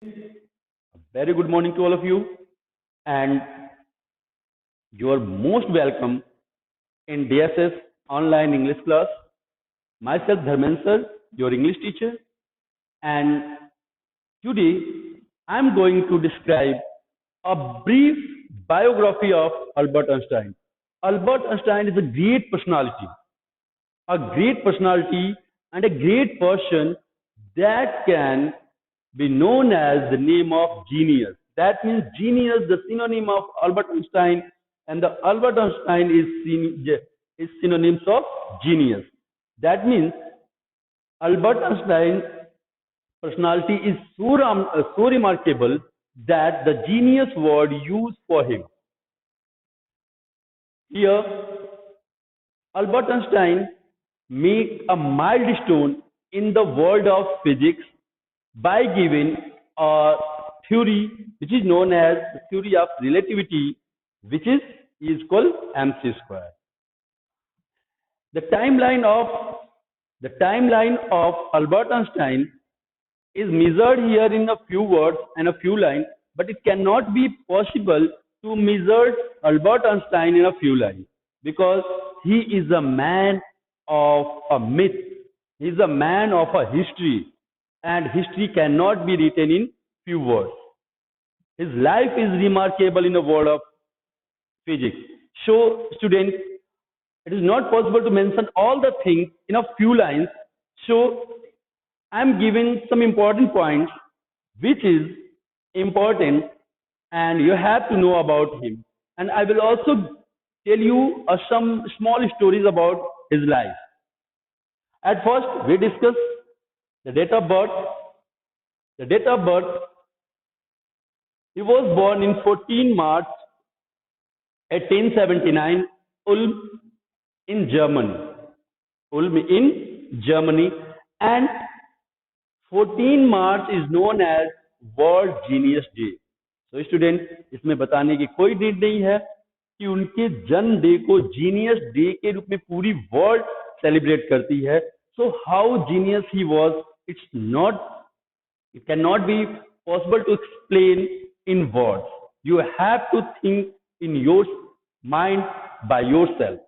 Very good morning to all of you, and you are most welcome in DSS online English class. Myself, Dharmendra, sir, your English teacher, and today I'm going to describe a brief biography of Albert Einstein. Albert Einstein is a great personality, and a great person that can be known as the name of genius. That means genius, the synonym of Albert Einstein, and the Albert Einstein is synonyms of genius. That means Albert Einstein's personality is so remarkable that the genius word used for him. Here, Albert Einstein made a milestone in the world of physics by giving a theory which is known as the theory of relativity, which is called mc square. The timeline of the timeline of Albert Einstein is measured here in a few words and a few lines, but it cannot be possible to measure Albert Einstein in a few lines because he is a man of a myth. He is a man of a history, and history cannot be written in few words. His life is remarkable in the world of physics. So, students, it is not possible to mention all the things in a few lines. So, I am giving some important points which is important and you have to know about him. And I will also tell you some small stories about his life. At first, we discuss the date of birth. The date of birth, he was born in 14 March 1879, Ulm in Germany. Ulm in Germany. And 14 March is known as World Genius Day. So student, इसमें बताने की कोई need नहीं है कि उनके जन्म day को जीनियस डे के रूप में पूरी वर्ल्ड सेलिब्रेट करती है. So how genius he was, it cannot be possible to explain in words. You have to think in your mind by yourself.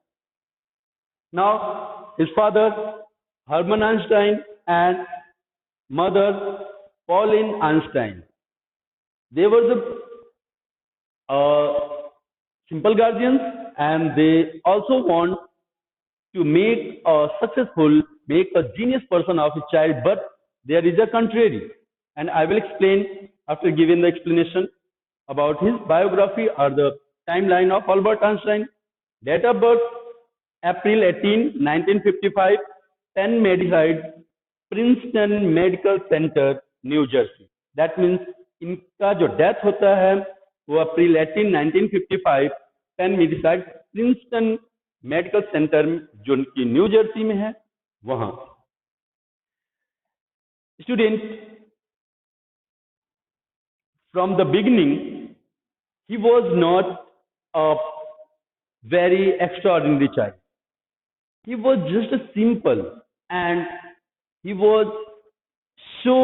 Now, his father, Hermann Einstein, and mother, Pauline Einstein, they were the simple guardians, and they also want to make a genius person of a child, but there is a contrary. And I will explain after giving the explanation about his biography or the timeline of Albert Einstein. Date of birth, April 18, 1955, Penn Medicine, Princeton Medical Center, New Jersey. That means इनका जो death होता है वो अप्रैल 18, 1955 pen मेडिसाइड Princeton medical centre जो कि new Jersey में है वहां. Student, from the beginning he was not a very extraordinary child. He was just a simple, and he was so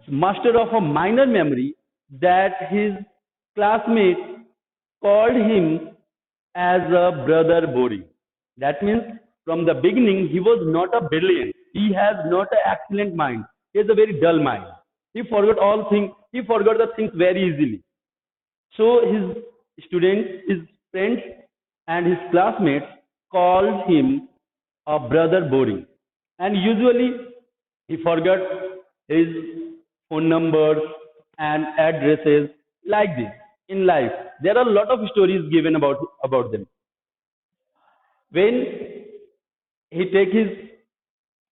master of a minor memory that his classmates called him as a brother Boring. That means from the beginning he was not a brilliant. He has not an excellent mind. He has a very dull mind. He forgot all things. He forgot the things very easily. So his students, his friends, and his classmates called him a brother Boring. And usually he forgot his phone numbers and addresses like this. In life, there are a lot of stories given about them. When he take his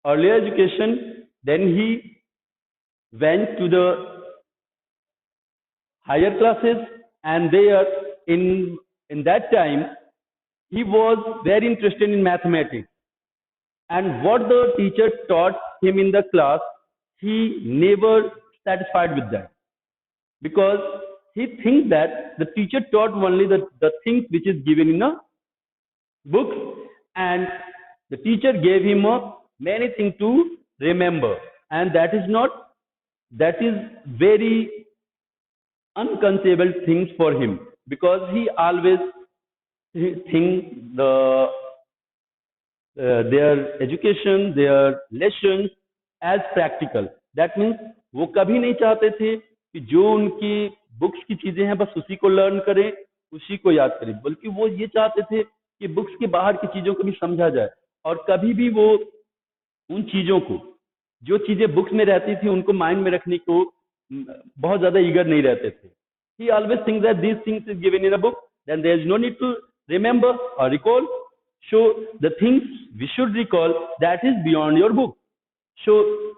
early education, then he went to the higher classes, and there in that time he was very interested in mathematics, and what the teacher taught him in the class, he never satisfied with that, because he thinks that the teacher taught only the things which is given in a book, and the teacher gave him many things to remember, and that is not that is very unconceivable things for him, because he always think their education, their lessons as practical. That means वो कभी नहीं चाहते थे कि जो उनकी books की चीजें हैं बस उसी को लर्न करें, उसी को याद करें, बल्कि वो ये चाहते थे कि बुक्स के बाहर की चीजों को भी समझा जाए। और कभी भी वो उन चीजों को, जो चीजें बुक्स में रहती थी, उनको माइंड में रखने को बहुत ज्यादा ईगर नहीं रहते थे। He always thinks that these things is given in a book, then there is no need to remember or recall. So the things we should recall, that is beyond your book. So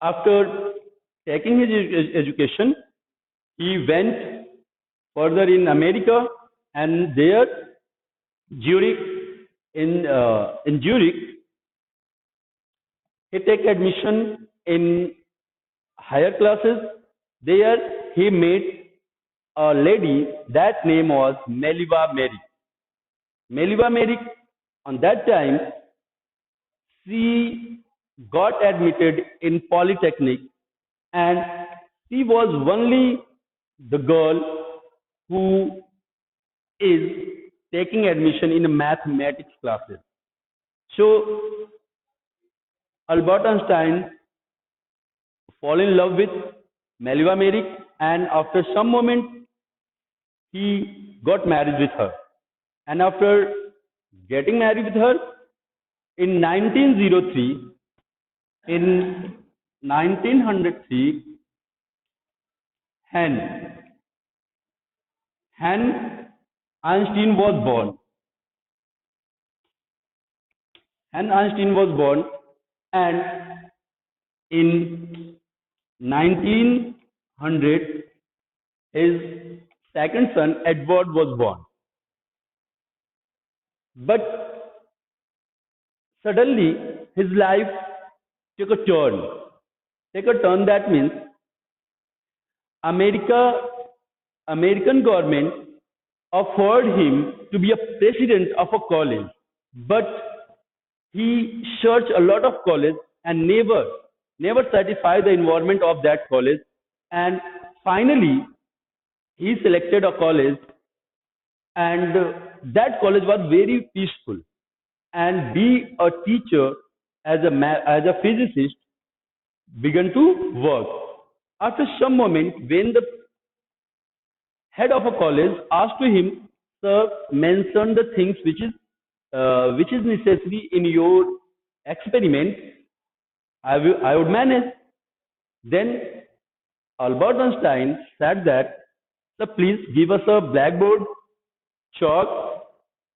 after taking his education, he went further in America, and there Zurich, in Zurich, he take admission in higher classes. There he met a lady, that name was Meliva Merrick. Meliva Merrick, on that time, she got admitted in Polytechnic, and she was only the girl who is taking admission in mathematics classes. So Albert Einstein fall in love with Meliva Merrick, and after some moment he got married with her. And after getting married with her in 1903, in 1903, Han Einstein was born. Han Einstein was born, and in 1900, his second son Edward was born. But suddenly his life took a turn. That means American government offered him to be a president of a college, but he searched a lot of colleges and never satisfied the environment of that college. And finally he selected a college, and that college was very peaceful, and be a teacher as a physicist began to work. After some moment, when the head of a college asked to him, "Sir, mention the things which is necessary in your experiment. I would manage." Then Albert Einstein said that, "Sir, please give us a blackboard, chalk,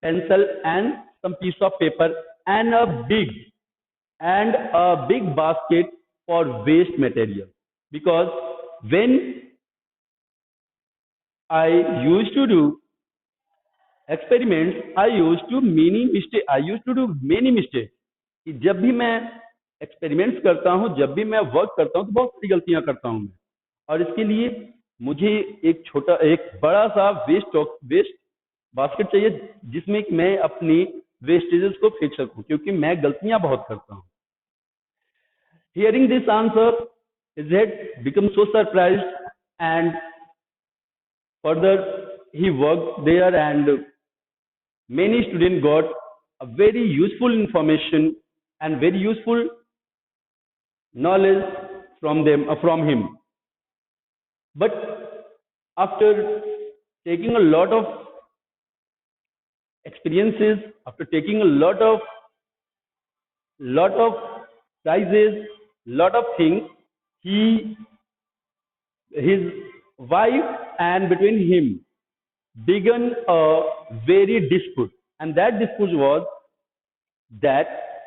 pencil, and some piece of paper, and a big basket for waste material. Because when I used to do experiments, I used to do many mistakes. कि जब भी मैं experiments करता हूँ, जब भी मैं work करता हूँ, तो बहुत सारी गलतियां करता हूँ मैं, और इसके लिए मुझे एक बड़ा सा वेस्ट बास्केट चाहिए, जिसमें कि मैं अपनी वेस्टेजेस को फेंक सकूं, क्योंकि मैं गलतियां बहुत करता हूं." Hearing this answer, his head became so surprised, and further he worked there, and many students got a very useful information and very useful knowledge from him. But after taking a lot of experiences, after taking a lot of prizes, lot of things, his wife and between him began a very dispute, and that dispute was that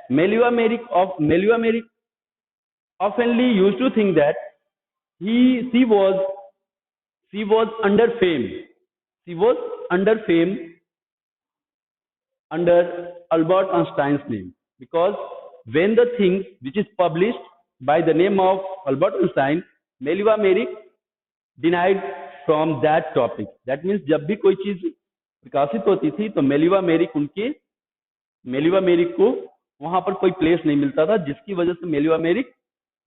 Meliva Merrick oftenly used to think that she was under fame. She was under fame under Albert Einstein's name, because when the thing which is published by the name of Albert Einstein, Meliva Merrick denied from that topic. That means जब भी कोई चीज प्रकाशित होती थी, तो मेलिवा मेरिक को वहां पर कोई प्लेस नहीं मिलता था, जिसकी वजह से मेलिवा मेरिक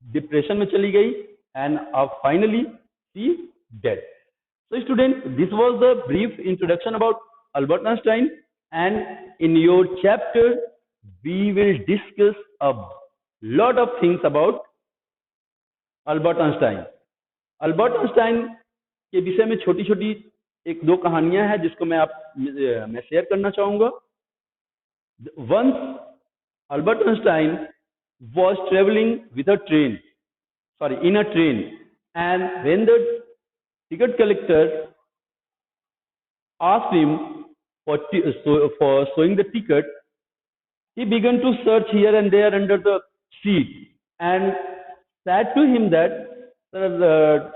डिप्रेशन में चली गई and finally she did. So student, this was the brief introduction about Albert Einstein, and in your chapter we will discuss a lot of things about Albert Einstein. Albert Einstein के विषय में छोटी छोटी एक दो कहानियां हैं जिसको मैं शेयर करना चाहूंगा. Once Albert Einstein was traveling with a train, in a train, and when the ticket collector asked him for showing the ticket, he began to search here and there under the seat and said to him that, "Sir,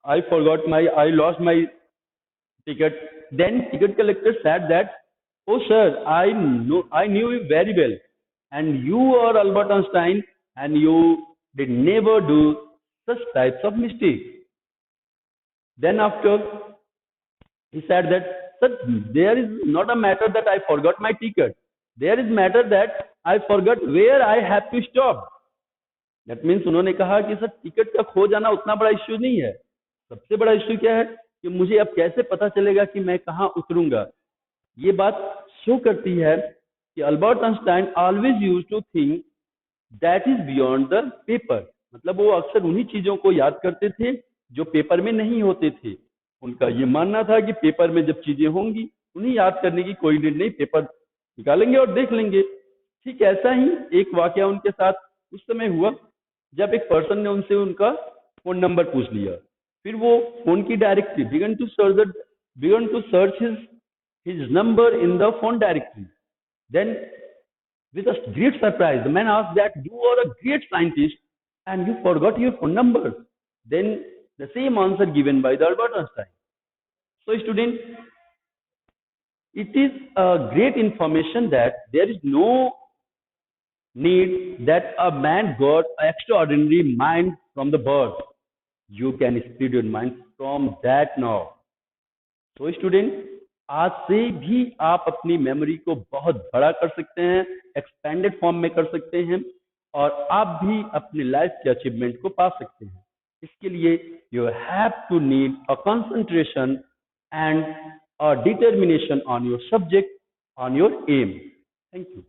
I lost my ticket." Then ticket collector said that, "Oh sir, I knew you very well, and you are Albert Einstein, and you did never do such types of mistakes." Then after he said that, "Sir, there is not a matter that I forgot my ticket. There is matter that I forgot where I have to stop." That means उन्होंने कहा कि sir ticket का खो जाना उतना बड़ा issue नहीं है. सबसे बड़ा इश्यू क्या है कि मुझे अब कैसे पता चलेगा कि मैं कहाँ उतरूंगा. ये बात शो करती है कि Albert Einstein always used to think that is beyond the paper. मतलब वो अक्सर उन्हीं चीजों को याद करते थे जो पेपर में नहीं होते थे. उनका ये मानना था कि पेपर में जब चीजें होंगी उन्हें याद करने की कोई नीड नहीं, पेपर निकालेंगे और देख लेंगे. ठीक ऐसा ही एक वाकया उनके साथ उस समय हुआ जब एक पर्सन ने उनसे उनका फोन नंबर पूछ लिया. फिर वो फोन की directory began to search his number in the phone directory. Then with a great surprise the man asked that, "You are a great scientist and you forgot your phone number." Then the same answer given by the Albert Einstein. So student, it is a great information that there is no need that a man got extraordinary mind from the birth. You can spread your mind from that now. So student, आज से भी आप अपनी memory को बहुत बड़ा कर सकते हैं, एक्सपेंडेड फॉर्म में कर सकते हैं, और आप भी अपनी लाइफ के अचीवमेंट को पा सकते हैं. इसके लिए you have to need a concentration and a determination on your subject, on your aim. Thank you.